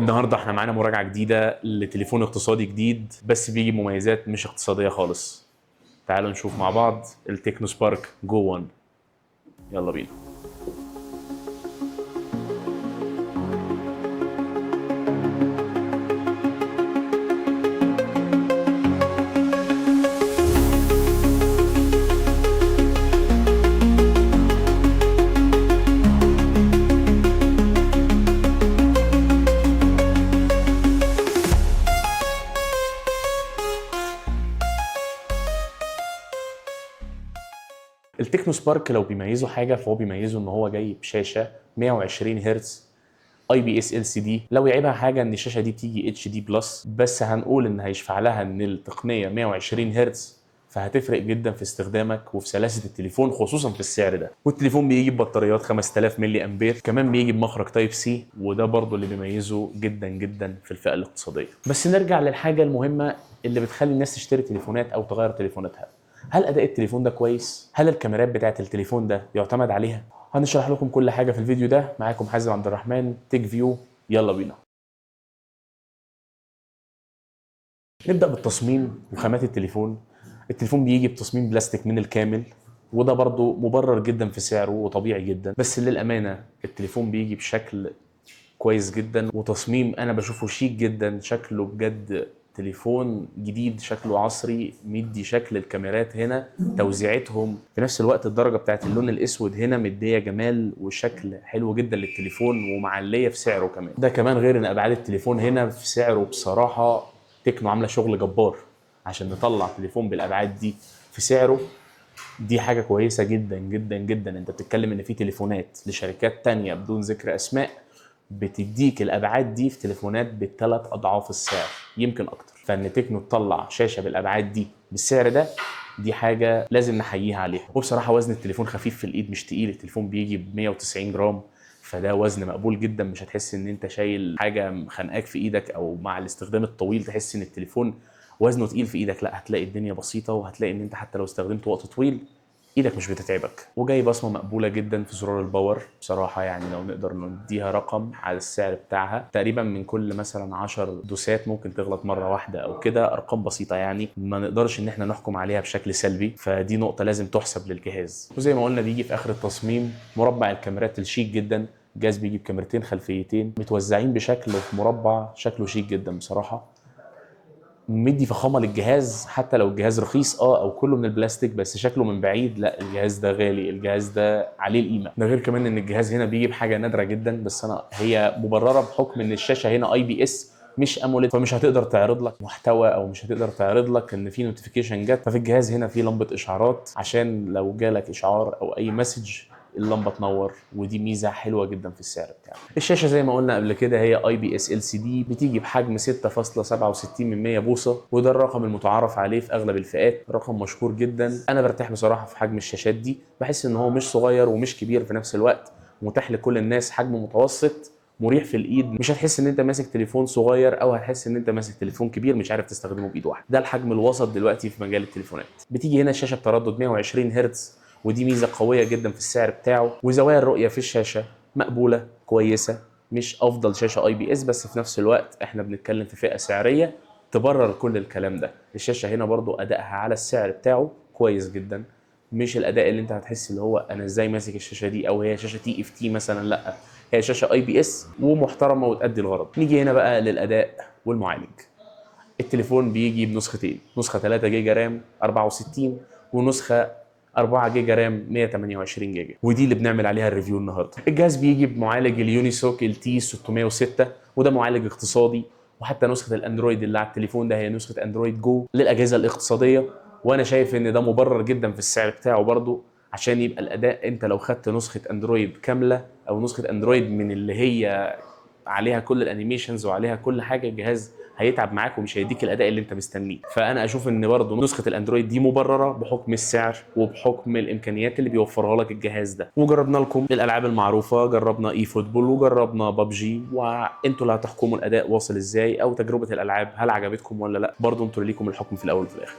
النهارده احنا معانا مراجعه جديده لتليفون اقتصادي جديد بس بيجي بمميزات مش اقتصاديه خالص. تعالوا نشوف مع بعض التكنو سبارك جو 1. يلا بينا. التكنو سبارك لو بيميزه حاجه فهو بيميزه ان هو جاي بشاشه 120 هرتز اي بي اس ال سي دي. لو يعيبها حاجه ان الشاشه دي بتيجي اتش دي بلس، بس هنقول ان هيشفع لها ان التقنيه 120 هرتز، فهتفرق جدا في استخدامك وفي سلاسه التليفون خصوصا في السعر ده. والتليفون بيجي ببطاريات 5000 ملي امبير، كمان بيجي بمخرج تايب سي، وده برضو اللي بيميزه جدا جدا في الفئه الاقتصاديه. بس نرجع للحاجه المهمه اللي بتخلي الناس تشتري تليفونات او تغير تليفوناتها. هل اداء التليفون ده كويس؟ هل الكاميرات بتاعت التليفون ده يعتمد عليها؟ هنشرح لكم كل حاجه في الفيديو ده. معاكم حازم عبد الرحمن، تيك فيو. يلا بينا. نبدا بالتصميم وخامات التليفون. التليفون بيجي بتصميم بلاستيك من الكامل، وده برضو مبرر جدا في سعره وطبيعي جدا، بس للامانه التليفون بيجي بشكل كويس جدا وتصميم انا بشوفه شيك جدا. شكله بجد تليفون جديد، شكله عصري، مدي شكل الكاميرات هنا توزيعتهم في نفس الوقت. الدرجه بتاعت اللون الاسود هنا مديه جمال وشكل حلو جدا للتليفون، ومعليه في سعره كمان. ده كمان غير ان ابعاد التليفون هنا في سعره بصراحه تكنو عامله شغل جبار عشان نطلع تليفون بالابعاد دي في سعره. دي حاجه كويسه جدا جدا جدا. انت بتتكلم ان في تليفونات لشركات تانية بدون ذكر اسماء بتديك الابعاد دي في تليفونات بالثلاث اضعاف السعر، يمكن اكتر. فان تكنو تطلع شاشه بالابعاد دي بالسعر ده، دي حاجه لازم نحييها عليها. وبصراحه وزن التليفون خفيف في الايد، مش تقيل. التليفون بيجي ب 190 جرام، فده وزن مقبول جدا. مش هتحس ان انت شايل حاجه خانقاك في ايدك، او مع الاستخدام الطويل تحس ان التليفون وزنه تقيل في ايدك. لا، هتلاقي الدنيا بسيطه، وهتلاقي ان انت حتى لو استخدمته وقت طويل ايدك مش بتتعبك. وجاي بصمه مقبوله جدا في زرار الباور. بصراحه يعني لو نقدر نديها رقم على السعر بتاعها، تقريبا من كل مثلا 10 دوسات ممكن تغلط مره واحده او كده. ارقام بسيطه يعني، ما نقدرش ان احنا نحكم عليها بشكل سلبي، فدي نقطه لازم تحسب للجهاز. وزي ما قلنا بيجي في اخر التصميم مربع الكاميرات الشيك جدا. الجهاز بيجي بكاميرتين خلفيتين متوزعين بشكل في مربع، شكله شيك جدا بصراحه. مدي فخامه للجهاز حتى لو الجهاز رخيص او كله من البلاستيك، بس شكله من بعيد لا، الجهاز ده غالي، الجهاز ده عليه القيمه. ده غير كمان ان الجهاز هنا بيجي بحاجه نادره جدا، بس هي مبرره بحكم ان الشاشه هنا اي بي اس مش اموليد، فمش هتقدر تعرض لك محتوى او مش هتقدر تعرض لك ان في نوتيفيكيشن جت. ففي الجهاز هنا في لمبه اشعارات عشان لو جالك اشعار او اي مسج اللمبه تنور، ودي ميزه حلوه جدا في السعر بتاعه. الشاشه زي ما قلنا قبل كده هي اي بي اس ال سي دي، بتيجي بحجم 6.67 بوصه، وده الرقم المتعارف عليه في اغلب الفئات. رقم مشهور جدا. انا برتاح بصراحه في حجم الشاشات دي، بحس ان هو مش صغير ومش كبير في نفس الوقت، متاح لكل الناس، حجم متوسط، مريح في الايد. مش هتحس ان انت ماسك تليفون صغير او هتحس ان انت ماسك تليفون كبير مش عارف تستخدمه بايد واحده. ده الحجم الوسط دلوقتي في مجال التليفونات. بتيجي هنا الشاشه بتردد 120 هرتز، ودي ميزه قويه جدا في السعر بتاعه. وزوايا الرؤيه في الشاشه مقبوله كويسه، مش افضل شاشه اي بي اس، بس في نفس الوقت احنا بنتكلم في فئه سعريه تبرر كل الكلام ده. الشاشه هنا برضو ادائها على السعر بتاعه كويس جدا، مش الاداء اللي انت هتحس اللي هو انا ازاي ماسك الشاشه دي، او هي شاشه تي اف تي مثلا. لا، هي شاشه اي بي اس ومحترمه وتأدي الغرض. نيجي هنا بقى للاداء والمعالج. التليفون بيجي بنسختين، نسخه 3 جيجا رام 64 ونسخه 4 جيجا رام 128 جيجا، ودي اللي بنعمل عليها الريفيو النهارده. الجهاز بيجي بمعالج اليونيسوك التي 606، وده معالج اقتصادي. وحتى نسخه الاندرويد اللي على التليفون ده هي نسخه اندرويد جو للاجهزه الاقتصاديه، وانا شايف ان ده مبرر جدا في السعر بتاعه برضه، عشان يبقى الاداء. انت لو خدت نسخه اندرويد كامله او نسخه اندرويد من اللي هي عليها كل الانيميشنز وعليها كل حاجه، الجهاز هيتعب معاك ومش هيديك الاداء اللي انت مستنيه. فانا اشوف ان برضه نسخه الاندرويد دي مبرره بحكم السعر وبحكم الامكانيات اللي بيوفرها لك الجهاز ده. وجربنا لكم الالعاب المعروفه، جربنا اي فوتبول وجربنا ببجي، وانتوا اللي هتحكموا الاداء واصل ازاي، او تجربه الالعاب هل عجبتكم ولا لا. برضه انتوا اللي ليكم الحكم في الاول وفي الاخر.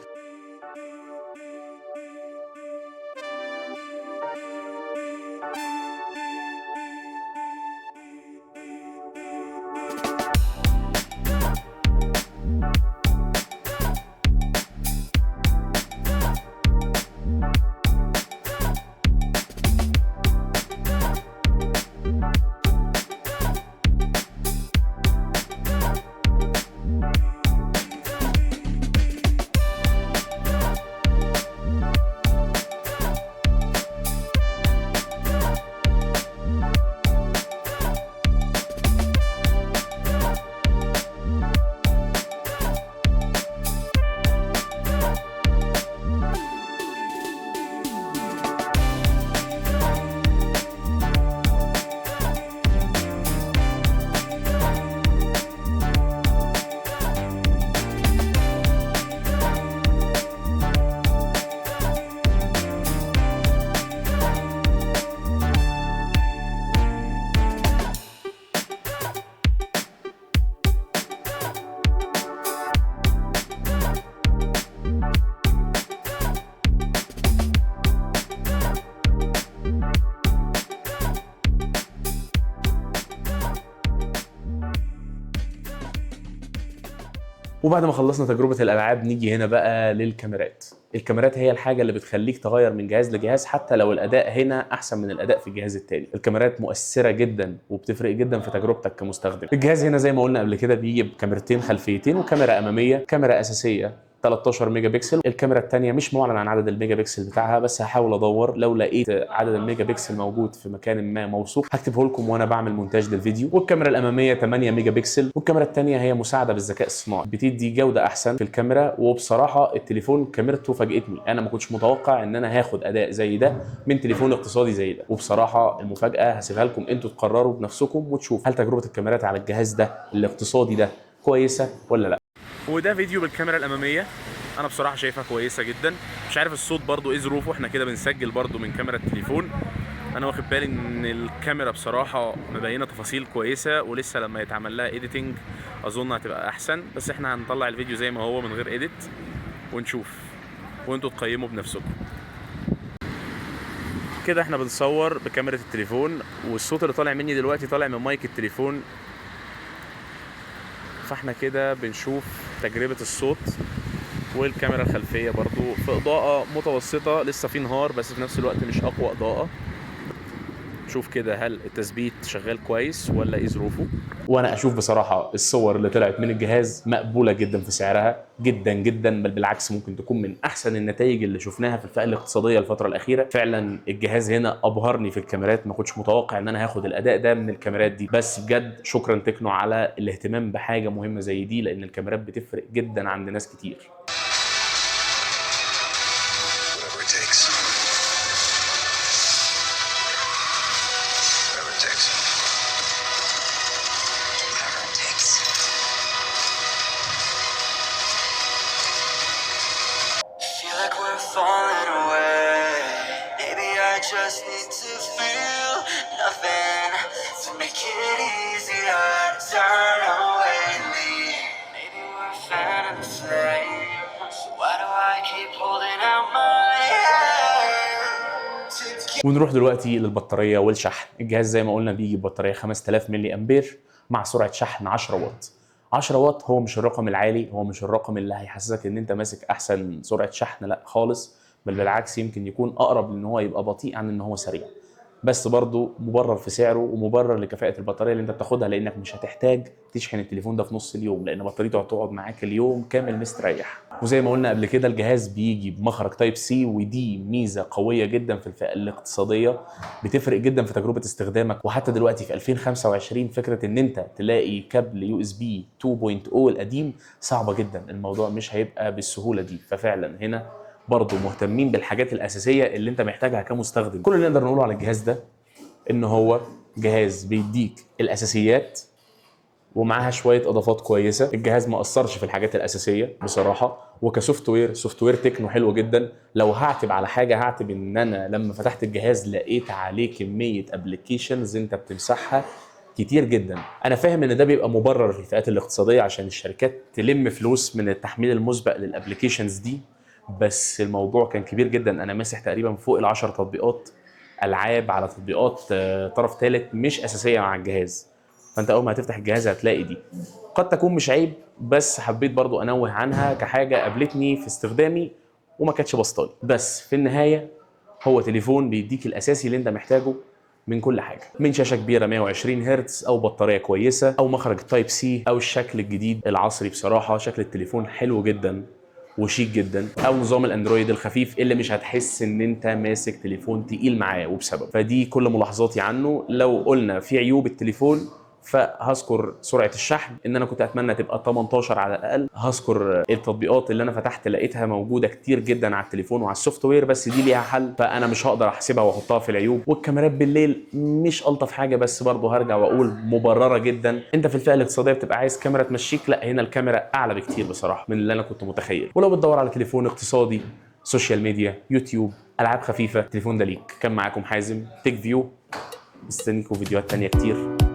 وبعد ما خلصنا تجربه الالعاب نيجي هنا بقى للكاميرات. الكاميرات هي الحاجه اللي بتخليك تغير من جهاز لجهاز حتى لو الاداء هنا احسن من الاداء في الجهاز التاني. الكاميرات مؤثره جدا وبتفرق جدا في تجربتك كمستخدم. الجهاز هنا زي ما قلنا قبل كده بيجي بكاميرتين خلفيتين وكاميرا اماميه، كاميرا اساسيه 13 ميجا بكسل. الكاميرا الثانيه مش معلن عن عدد الميجا بكسل بتاعها، بس هحاول ادور لو لقيت عدد الميجا بكسل موجود في مكان ما موثوق هكتبه لكم وانا بعمل مونتاج للفيديو. والكاميرا الاماميه 8 ميجا بكسل، والكاميرا الثانيه هي مساعده بالذكاء الصناعي بتدي جوده احسن في الكاميرا. وبصراحه التليفون كاميرته فاجئتني، انا ما كنتش متوقع ان انا هاخد اداء زي ده من تليفون اقتصادي زي ده. وبصراحه المفاجاه هسيبها لكم انتوا تقرروا بنفسكم وتشوفوا هل تجربه الكاميرات على الجهاز ده الاقتصادي ده كويسه ولا لا. وده فيديو بالكاميرا الاماميه، انا بصراحه شايفها كويسه جدا. مش عارف الصوت برضو ايه ظروفه، احنا كده بنسجل برضو من كاميرا التليفون. انا واخد بالي ان الكاميرا بصراحه مبينه تفاصيل كويسه، ولسه لما يتعمل لها ايديتنج اظن هتبقى احسن. بس احنا هنطلع الفيديو زي ما هو من غير ايديت ونشوف وانتوا تقيموا بنفسكم. كده احنا بنصور بكاميرا التليفون، والصوت اللي طالع مني دلوقتي طالع من مايك التليفون. فاحنا كده بنشوف تجربه الصوت. والكاميرا الخلفيه برضو في اضاءه متوسطه، لسه في نهار بس في نفس الوقت مش اقوى اضاءه. شوف كده هل التثبيت شغال كويس ولا ايه ظروفه. وانا اشوف بصراحه الصور اللي طلعت من الجهاز مقبوله جدا في سعرها جدا جدا، بل بالعكس ممكن تكون من احسن النتائج اللي شفناها في الفئه الاقتصاديه الفتره الاخيره. فعلا الجهاز هنا ابهرني في الكاميرات، ما كنتش متوقع ان انا هاخد الاداء ده من الكاميرات دي. بس بجد شكرا تكنو على الاهتمام بحاجه مهمه زي دي، لان الكاميرات بتفرق جدا عند ناس كتير. Falling away. Maybe I just need to feel nothing to make it easier to turn away and leave. Maybe we're a fan of the flame, so why do I keep holding out my hand? ونروح دلوقتي للبطاريه والشحن. الجهاز زي ما قلنا بيجي ببطاريه 5000 ملي امبير مع سرعه شحن 10 واط. 10 واط هو مش الرقم العالي، هو مش الرقم اللي هيحسسك ان انت ماسك احسن سرعه شحن، لا خالص، بل بالعكس يمكن يكون اقرب لان هو يبقى بطيء عن ان هو سريع. بس برضه مبرر في سعره ومبرر لكفاءه البطاريه اللي انت بتاخدها، لانك مش هتحتاج تشحن التليفون ده في نص اليوم، لان بطاريته هتقعد معاك اليوم كامل مستريح. وزي ما قلنا قبل كده الجهاز بيجي بمخرج تايب سي، ودي ميزه قويه جدا في الفئه الاقتصاديه، بتفرق جدا في تجربه استخدامك. وحتى دلوقتي في 2025 فكره ان انت تلاقي كابل يو اس بي 2.0 القديم صعبه جدا، الموضوع مش هيبقى بالسهوله دي. ففعلا هنا برضه مهتمين بالحاجات الاساسيه اللي انت محتاجها كمستخدم. كل اللي نقدر نقوله على الجهاز ده ان هو جهاز بيديك الاساسيات ومعاها شويه اضافات كويسه. الجهاز ما اثرش في الحاجات الاساسيه بصراحه. وكسوفت وير، سوفت وير تكنو حلو جدا. لو هعتب على حاجه هعتب ان انا لما فتحت الجهاز لقيت عليه كميه ابلكيشنز انت بتمسحها كتير جدا. انا فاهم ان ده بيبقى مبرر في الفئات الاقتصاديه عشان الشركات تلم فلوس من التحميل المسبق للابلكيشنز دي، بس الموضوع كان كبير جدا. انا ماسح تقريبا فوق ال10 تطبيقات العاب على تطبيقات طرف ثالث مش اساسيه مع الجهاز. فانت اول ما هتفتح الجهاز هتلاقي دي. قد تكون مش عيب، بس حبيت برضو انوه عنها كحاجه قابلتني في استخدامي وما كانتش بسطالي. بس في النهايه هو تليفون بيديك الاساسي اللي انت محتاجه من كل حاجه، من شاشه كبيره 120 هرتز او بطاريه كويسه او مخرج تايب سي او الشكل الجديد العصري. بصراحه شكل التليفون حلو جدا وشيك جدا، او نظام الاندرويد الخفيف اللي مش هتحس ان انت ماسك تليفون تقيل معاه وبسبب. فدي كل ملاحظاتي عنه. لو قلنا في عيوب التليفون فهذكر سرعه الشحن، ان انا كنت اتمنى تبقى 18 على الاقل. هذكر التطبيقات اللي انا فتحت لقيتها موجوده كتير جدا على التليفون وعلى السوفت وير، بس دي ليها حل فانا مش هقدر احسبها واحطها في العيوب. والكاميرات بالليل مش الطف حاجه، بس برضه هرجع واقول مبرره جدا. انت في الفئه الاقتصاديه بتبقى عايز كاميرا تمشيك، لا هنا الكاميرا اعلى بكتير بصراحه من اللي انا كنت متخيل. ولو بتدور على تليفون اقتصادي، سوشيال ميديا، يوتيوب، العاب خفيفه، التليفون ده ليك. كان معاكم حازم تيك فيو، مستنيكم فيديوهات تانية كتير.